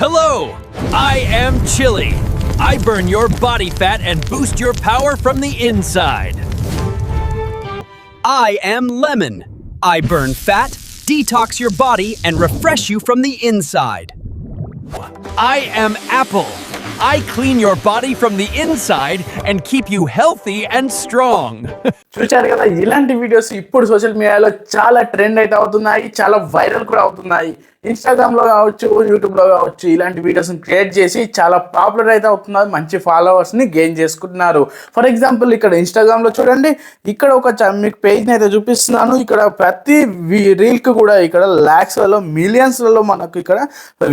Hello, I am Chili. I burn your body fat and boost your power from the inside. I am Lemon. I burn fat, detox your body, and refresh you from the inside. I am Apple. I clean your body from the inside and keep you healthy and strong. చూశారు కదా, ఇలాంటి videos ఇప్పుడు social మీడియాలో చాలా trend అయితే అవుతున్నాయి, చాలా viral కూడా అవుతున్నాయి. ఇన్స్టాగ్రామ్లో కావచ్చు, యూట్యూబ్లో కావచ్చు, ఇలాంటి వీడియోస్ని క్రియేట్ చేసి చాలా పాపులర్ అయితే అవుతున్నారు, మంచి ఫాలోవర్స్ని గెయిన్ చేసుకుంటున్నారు. ఫర్ ఎగ్జాంపుల్ ఇక్కడ ఇన్స్టాగ్రామ్లో చూడండి, ఇక్కడ ఒక మీకు పేజ్ని అయితే చూపిస్తున్నాను. ఇక్కడ ప్రతి రీల్కి కూడా ఇక్కడ ల్యాక్స్లలో మిలియన్స్లలో మనకు ఇక్కడ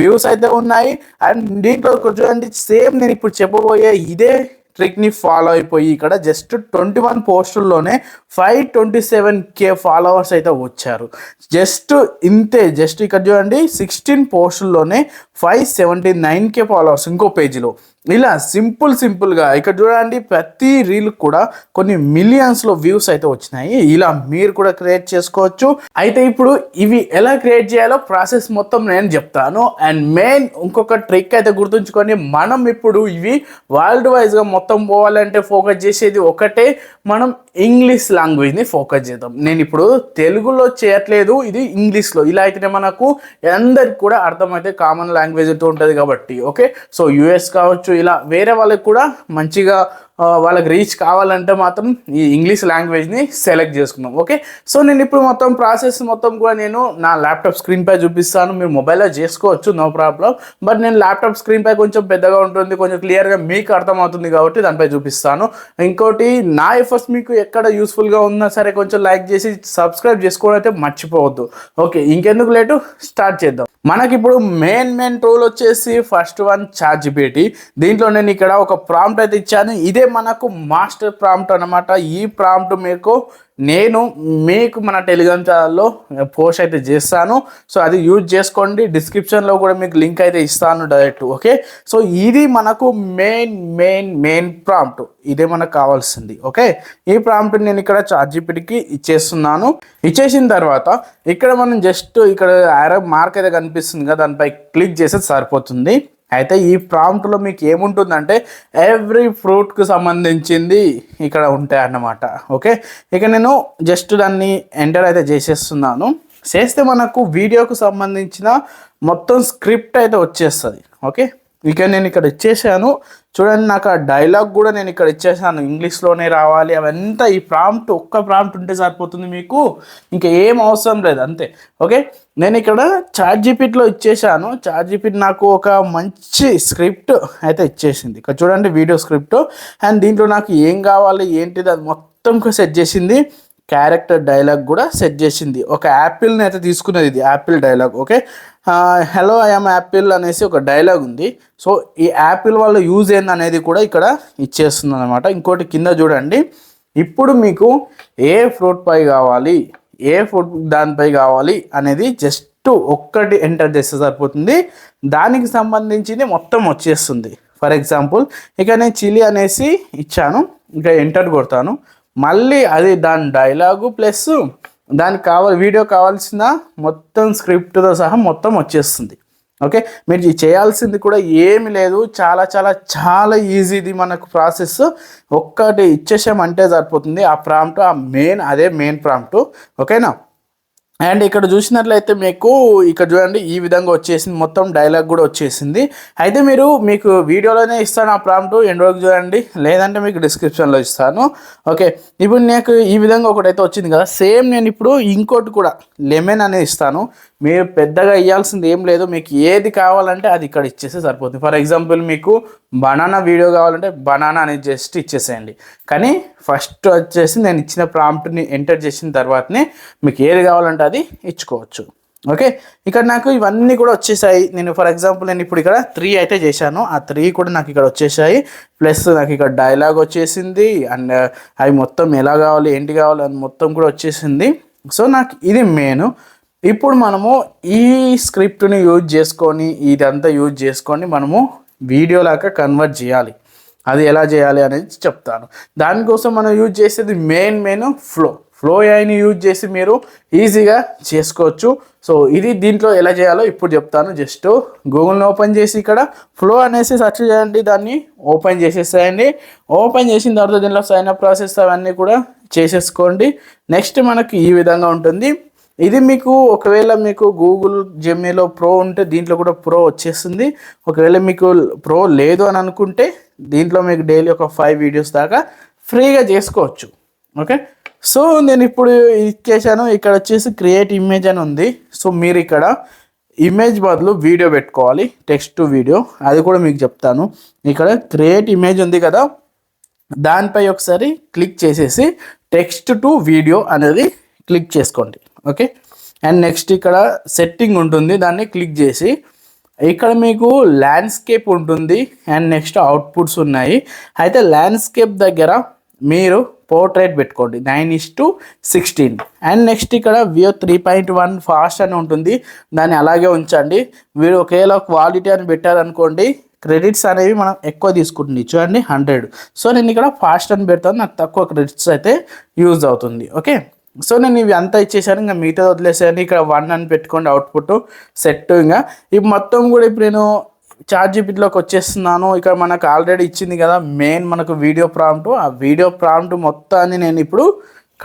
వ్యూస్ అయితే ఉన్నాయి. అండ్ దీంట్లో చూడండి, సేమ్ నేను ఇప్పుడు చెప్పబోయే ఇదే ట్రిక్ని ఫాలో అయిపోయి ఇక్కడ జస్ట్ 21 పోస్టుల్లోనే 527K ఫాలోవర్స్ అయితే వచ్చారు. జస్ట్ ఇంతే, జస్ట్ ఇక్కడ చూడండి 16 పోస్టుల్లోనే 579K ఫాలోవర్స్ ఇంకో పేజీలో. ఇలా సింపుల్గా ఇక్కడ చూడండి, ప్రతి రీల్ కూడా కొన్ని మిలియన్స్లో వ్యూస్ అయితే వచ్చినాయి. ఇలా మీరు కూడా క్రియేట్ చేసుకోవచ్చు. అయితే ఇప్పుడు ఇవి ఎలా క్రియేట్ చేయాలో ప్రాసెస్ మొత్తం నేను చెప్తాను. అండ్ మెయిన్ ఇంకొక ట్రిక్ అయితే గుర్తుంచుకొని, మనం ఇప్పుడు ఇవి వరల్డ్ వైజ్గా మొత్తం పోవాలంటే ఫోకస్ చేసేది ఒకటే, మనం ఇంగ్లీష్ లాంగ్వేజ్ని ఫోకస్ చేద్దాం. నేను ఇప్పుడు తెలుగులో చేయట్లేదు, ఇది ఇంగ్లీష్లో. ఇలా అయితేనే మనకు అందరికి కూడా అర్థమైతే, కామన్ లాంగ్వేజ్ అయితే ఉంటుంది కాబట్టి. ఓకే, సో యూఎస్ కావచ్చు, ఇలా వేరే వాళ్ళకి కూడా మంచిగా వాళ్ళకి రీచ్ కావాలంటే మాత్రం ఈ ఇంగ్లీష్ లాంగ్వేజ్ని సెలెక్ట్ చేసుకున్నాం. ఓకే, సో నేను ఇప్పుడు మొత్తం ప్రాసెస్ మొత్తం కూడా నేను నా ల్యాప్టాప్ స్క్రీన్ పై చూపిస్తాను. మీరు మొబైల్లో చేసుకోవచ్చు, నో ప్రాబ్లం. బట్ నేను ల్యాప్టాప్ స్క్రీన్ పై కొంచెం పెద్దగా ఉంటుంది, కొంచెం క్లియర్గా మీకు అర్థమవుతుంది కాబట్టి దానిపై చూపిస్తాను. ఇంకోటి, నా ఎఫర్ట్స్ మీకు ఎక్కడ యూస్ఫుల్గా ఉన్నా సరే కొంచెం లైక్ చేసి సబ్స్క్రైబ్ చేసుకోవడం అయితే మర్చిపోవద్దు. ఓకే, ఇంకెందుకు లేటు, స్టార్ట్ చేద్దాం. మనకి ఇప్పుడు మెయిన్ టూల్ వచ్చేసి ఫస్ట్ వన్ ChatGPT. దీంట్లో నేను ఇక్కడ ఒక ప్రాంప్ట్ అయితే ఇచ్చాను. ఇదే మనకు మాస్టర్ ప్రాంప్ట్ అనమాట. ఈ ప్రాంప్ట్ మీకు మన టెలిగ్రామ్ ఛానల్లో పోస్ట్ అయితే చేస్తాను. సో అది యూజ్ చేసుకోండి. డిస్క్రిప్షన్లో కూడా మీకు లింక్ అయితే ఇస్తాను డైరెక్ట్. ఓకే, సో ఇది మనకు మెయిన్ ప్రాంప్ట్. ఇదే మనకు కావాల్సింది. ఓకే, ఈ ప్రాంప్ట్ నేను ఇక్కడ ChatGPTకి ఇచ్చేస్తున్నాను. ఇచ్చేసిన తర్వాత ఇక్కడ మనం జస్ట్ ఇక్కడ యారో మార్క్ అయితే కనిపిస్తుంది కదా, దానిపై క్లిక్ చేస్తే సరిపోతుంది. అయితే ఈ ప్రాంప్ట్లో మీకు ఏముంటుందంటే ఎవ్రీ ఫ్రూట్కి సంబంధించింది ఇక్కడ ఉంటాయి అన్నమాట. ఓకే, ఇక నేను జస్ట్ దాన్ని ఎంటర్ అయితే చేసేస్తున్నాను. చేస్తే మనకు వీడియోకు సంబంధించిన మొత్తం స్క్రిప్ట్ అయితే వచ్చేస్తుంది. ఓకే, ఇక నేను ఇక్కడ ఇచ్చేసాను. చూడండి, నాకు ఆ డైలాగ్ కూడా నేను ఇక్కడ ఇచ్చేసాను, ఇంగ్లీష్లోనే రావాలి. అవంతా ఈ ప్రాంప్ట్, ఒక్క ప్రాంప్ట్ ఉంటే సరిపోతుంది, మీకు ఇంకా ఏం అవసరం లేదు, అంతే. ఓకే, నేను ఇక్కడ ChatGPTలో ఇచ్చేసాను. ChatGPT నాకు ఒక మంచి స్క్రిప్ట్ అయితే ఇచ్చేసింది. ఇక్కడ చూడండి, వీడియో స్క్రిప్ట్. అండ్ దీంట్లో నాకు ఏం కావాలి ఏంటిది అది మొత్తం సెట్ చేసింది. క్యారెక్టర్ డైలాగ్ కూడా సెట్ చేసింది. ఒక యాపిల్ని అయితే తీసుకున్నది, ఇది Apple dialogue. Okay, hello I am Apple అనేసి ఒక డైలాగ్ ఉంది. సో ఈ యాపిల్ వాళ్ళ యూజ్ ఏంది అనేది కూడా ఇక్కడ ఇచ్చేస్తుంది అనమాట. ఇంకోటి కింద చూడండి, ఇప్పుడు మీకు ఏ ఫ్రూట్ పై కావాలి, ఏ ఫ్రూట్ దానిపై కావాలి అనేది జస్ట్ ఒక్కటి ఎంటర్ చేస్తే సరిపోతుంది. దానికి సంబంధించింది మొత్తం వచ్చేస్తుంది. ఫర్ ఎగ్జాంపుల్ ఇక నేను చిల్లీ అనేసి ఇచ్చాను, ఇక ఎంటర్ కొడతాను. మళ్ళీ అది దాని డైలాగు ప్లస్ దానికి వీడియో కావాల్సిన మొత్తం స్క్రిప్ట్తో సహా మొత్తం వచ్చేస్తుంది. ఓకే, మీరు చేయాల్సింది కూడా ఏమి లేదు, చాలా ఈజీ. ఇది మనకు ప్రాసెస్ ఒక్కటి ఇచ్చేసామంటే సరిపోతుంది. ఆ ప్రాంప్ట్ అదే మెయిన్ ప్రాంప్ట్. ఓకేనా, అండ్ ఇక్కడ చూసినట్లయితే మీకు ఇక్కడ చూడండి, ఈ విధంగా వచ్చేసింది, మొత్తం డైలాగ్ కూడా వచ్చేసింది. అయితే మీకు వీడియోలోనే ఇస్తాను ఆ ప్రాంప్ట్, ఎండ్ వరకు చూడండి, లేదంటే మీకు డిస్క్రిప్షన్లో ఇస్తాను. ఓకే, ఇప్పుడు నాకు ఈ విధంగా ఒకటైతే వచ్చింది కదా. సేమ్ నేను ఇప్పుడు ఇంకోటి కూడా లెమన్ అనేది ఇస్తాను. మీరు పెద్దగా ఇవ్వాల్సింది ఏం లేదు, మీకు ఏది కావాలంటే అది ఇక్కడ ఇచ్చేస్తే సరిపోతుంది. ఫర్ ఎగ్జాంపుల్ మీకు బనానా వీడియో కావాలంటే బనానా అనేది జస్ట్ ఇచ్చేసేయండి. కానీ ఫస్ట్ వచ్చేసి నేను ఇచ్చిన ప్రాంప్ట్ని ఎంటర్ చేసిన తర్వాతనే మీకు ఏది కావాలంటే అది ఇచ్చుకోవచ్చు. ఓకే, ఇక్కడ నాకు ఇవన్నీ కూడా వచ్చేసాయి. నేను ఫర్ ఎగ్జాంపుల్ నేను ఇప్పుడు ఇక్కడ 3 అయితే చేశాను, ఆ 3 కూడా నాకు ఇక్కడ వచ్చేసాయి. ప్లస్ నాకు ఇక్కడ డైలాగ్ వచ్చేసింది. అండ్ అవి మొత్తం ఎలా కావాలి ఏంటి కావాలి అని మొత్తం కూడా వచ్చేసింది. సో నాకు ఇది మెయిన్. ఇప్పుడు మనము ఈ స్క్రిప్ట్ని యూజ్ చేసుకొని, ఇదంతా యూజ్ చేసుకొని మనము వీడియోలాగా కన్వర్ట్ చేయాలి. అది ఎలా చేయాలి అనేది చెప్తాను. దానికోసం మనం యూజ్ చేసేది మెయిన్ ఫ్లో ఏఐని యూజ్ చేసి మీరు ఈజీగా చేసుకోవచ్చు. సో ఇది దీంట్లో ఎలా చేయాలో ఇప్పుడు చెప్తాను. జస్ట్ గూగుల్ని ఓపెన్ చేసి ఇక్కడ ఫ్లో అనేసి సెర్చ్ చేయండి, దాన్ని ఓపెన్ చేసేసేయండి. ఓపెన్ చేసిన తర్వాత దీనిలో సైన్ అప్ ప్రాసెస్ అవన్నీ కూడా చేసేసుకోండి. నెక్స్ట్ మనకి ఈ విధంగా ఉంటుంది. ఇది మీకు ఒకవేళ మీకు గూగుల్ జెమినీలో ప్రో ఉంటే దీంట్లో కూడా ప్రో వచ్చేస్తుంది. ఒకవేళ మీకు ప్రో లేదు అని అనుకుంటే దీంట్లో మీకు డైలీ ఒక 5 వీడియోస్ దాకా ఫ్రీగా చేసుకోవచ్చు. ఓకే, సో నేను ఇప్పుడు ఇచ్చేసాను. ఇక్కడ వచ్చేసి క్రియేట్ ఇమేజ్ అని ఉంది. సో మీరు ఇక్కడ ఇమేజ్ బదులు వీడియో పెట్టుకోవాలి, టెక్స్ట్ టు వీడియో. అది కూడా మీకు చెప్తాను. ఇక్కడ క్రియేట్ ఇమేజ్ ఉంది కదా, దానిపై ఒకసారి క్లిక్ చేసేసి టెక్స్ట్ టు వీడియో అనేది క్లిక్ చేసుకోండి. ఓకే, అండ్ నెక్స్ట్ ఇక్కడ సెట్టింగ్ ఉంటుంది, దాన్ని క్లిక్ చేసి ఇక్కడ మీకు ల్యాండ్స్కేప్ ఉంటుంది అండ్ నెక్స్ట్ అవుట్పుట్స్ ఉన్నాయి. అయితే ల్యాండ్స్కేప్ దగ్గర మీరు పోర్ట్రేట్ పెట్టుకోండి 9:16 అండ్ నెక్స్ట్ ఇక్కడ వ్యూ 3.1 ఫాస్ట్ అని ఉంటుంది, దాన్ని అలాగే ఉంచండి. మీరు ఒకవేళ క్వాలిటీ అని పెట్టారనుకోండి క్రెడిట్స్ అనేవి మనం ఎక్కువ తీసుకుంటుంది, చూడండి 100. సో నేను ఇక్కడ ఫాస్ట్ అని పెడతాను, నాకు తక్కువ క్రెడిట్స్ అయితే యూజ్ అవుతుంది. ఓకే, సో నేను ఇవి అంతా ఇచ్చేసాను, ఇంకా మిగతా వదిలేసాను. ఇక్కడ 1 అని పెట్టుకోండి అవుట్పుట్ సెట్. ఇంకా ఇవి మొత్తం కూడా ఇప్పుడు నేను ChatGPTలోకి వచ్చేస్తున్నాను. ఇక్కడ మనకు ఆల్రెడీ ఇచ్చింది కదా మెయిన్ మనకు వీడియో ప్రాంప్ట్, ఆ వీడియో ప్రాంప్ట్ మొత్తాన్ని నేను ఇప్పుడు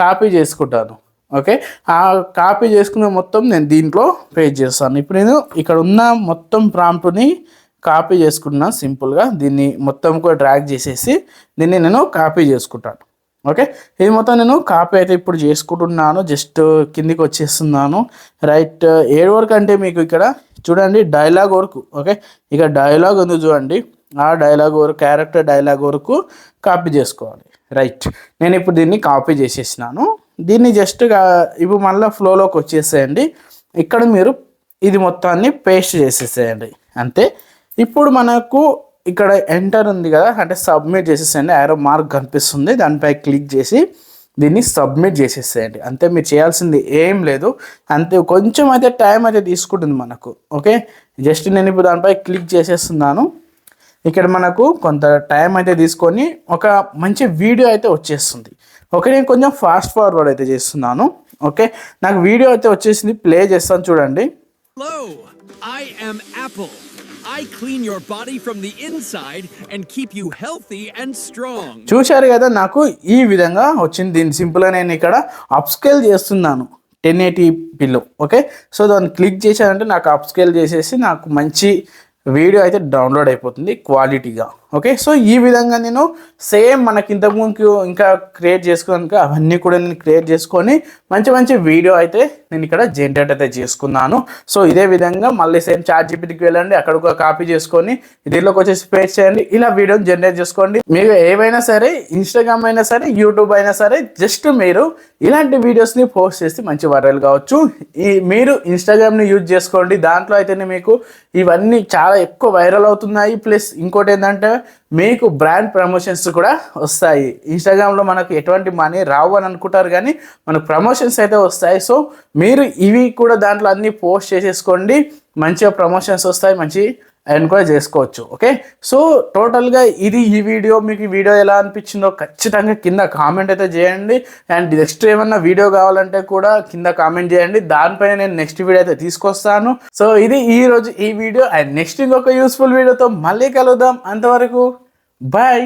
కాపీ చేసుకుంటాను. ఓకే, ఆ కాపీ చేసుకున్న మొత్తం నేను దీంట్లో పేస్ట్ చేస్తాను. ఇప్పుడు నేను ఇక్కడ ఉన్న మొత్తం ప్రాంప్ట్ని కాపీ చేసుకుంటున్నా సింపుల్గా. దీన్ని మొత్తం కూడా డ్రాగ్ చేసేసి దీన్ని నేను కాపీ చేసుకుంటాను. ఓకే, ఇది మొత్తం నేను కాపీ అయితే ఇప్పుడు చేసుకుంటున్నాను. జస్ట్ కిందికి వచ్చేస్తున్నాను. రైట్, ఏడు వరకు అంటే మీకు ఇక్కడ చూడండి డైలాగ్ వరకు. ఓకే, ఇక డైలాగ్ ఉంది చూడండి, ఆ డైలాగ్ వరకు క్యారెక్టర్ డైలాగ్ వరకు కాపీ చేసుకోవాలి. రైట్, నేను ఇప్పుడు దీన్ని కాపీ చేసేసినాను. దీన్ని జస్ట్గా ఇప్పుడు మళ్ళీ ఫ్లోలోకి వచ్చేసేయండి. ఇక్కడ మీరు ఇది మొత్తాన్ని పేస్ట్ చేసేసేయండి అంతే. ఇప్పుడు మనకు ఇక్కడ ఎంటర్ ఉంది కదా, అంటే సబ్మిట్ చేసేసేయండి. యారో మార్క్ కనిపిస్తుంది, దానిపై క్లిక్ చేసి దీన్ని సబ్మిట్ చేసేసేయండి అంతే. మీరు చేయాల్సింది ఏం లేదు, అంతే. కొంచెం అయితే టైం అయితే తీసుకుంటుంది మనకు. ఓకే, జస్ట్ నేను ఇప్పుడు దానిపై క్లిక్ చేసేస్తున్నాను. ఇక్కడ మనకు కొంత టైం అయితే తీసుకొని ఒక మంచి వీడియో అయితే వచ్చేస్తుంది. ఓకే, నేను కొంచెం ఫాస్ట్ ఫార్వర్డ్ అయితే చేస్తున్నాను. ఓకే, నాకు వీడియో అయితే వచ్చేసింది, ప్లే చేస్తాను చూడండి. Hello, I am Apple. I clean your body from the inside and keep you healthy and strong. చూశారు కదా, నాకు ఈ విధంగా వచ్చింది. దీన్ని సింపుల్గా నేను ఇక్కడ అప్స్కేల్ చేస్తున్నాను 1080pలో. ఓకే, సో దాన్ని క్లిక్ చేశానంటే నాకు అప్స్కేల్ చేసేసి నాకు మంచి వీడియో అయితే డౌన్లోడ్ అయిపోతుంది క్వాలిటీగా. ఓకే, సో ఈ విధంగా నేను సేమ్ మనకి ఇంతకుముందు ఇంకా క్రియేట్ చేసుకోవడానికి అవన్నీ కూడా నేను క్రియేట్ చేసుకొని మంచి మంచి వీడియో అయితే నేను ఇక్కడ జనరేట్ అయితే చేసుకున్నాను. సో ఇదే విధంగా మళ్ళీ సేమ్ ChatGPTకి వెళ్ళండి, అక్కడ ఒక కాపీ చేసుకొని దీనిలోకి వచ్చేసి పేస్ట్ చేయండి, ఇలా వీడియోని జనరేట్ చేసుకోండి. మీరు ఏవైనా సరే, ఇన్స్టాగ్రామ్ అయినా సరే, యూట్యూబ్ అయినా సరే, జస్ట్ మీరు ఇలాంటి వీడియోస్ని పోస్ట్ చేసి మంచి వైరల్ కావచ్చు. మీరు ఇన్స్టాగ్రామ్ని యూజ్ చేసుకోండి, దాంట్లో అయితేనే మీకు ఇవన్నీ చాలా ఎక్కువ వైరల్ అవుతున్నాయి. ప్లస్ ఇంకోటి ఏంటంటే మీకు బ్రాండ్ ప్రమోషన్స్ కూడా వస్తాయి. ఇన్స్టాగ్రామ్లో మనకు ఎటువంటి మనీ రావు అని అనుకుంటారు, కానీ మనకు ప్రమోషన్స్ అయితే వస్తాయి. సో మీరు ఇవి కూడా దాంట్లో అన్నీ పోస్ట్ చేసేసుకోండి, మంచిగా ప్రమోషన్స్ వస్తాయి, మంచి అండ్ కూడా చేసుకోవచ్చు. ఓకే, సో టోటల్గా ఇది ఈ వీడియో. మీకు ఈ వీడియో ఎలా అనిపించిందో ఖచ్చితంగా కింద కామెంట్ అయితే చేయండి. అండ్ నెక్స్ట్ ఏమన్నా వీడియో కావాలంటే కూడా కింద కామెంట్ చేయండి, దానిపైన నేను నెక్స్ట్ వీడియో అయితే తీసుకొస్తాను. సో ఇది ఈ రోజు ఈ వీడియో. అండ్ నెక్స్ట్ ఇంకొక యూస్ఫుల్ వీడియోతో మళ్ళీ కలుద్దాం. అంతవరకు బాయ్.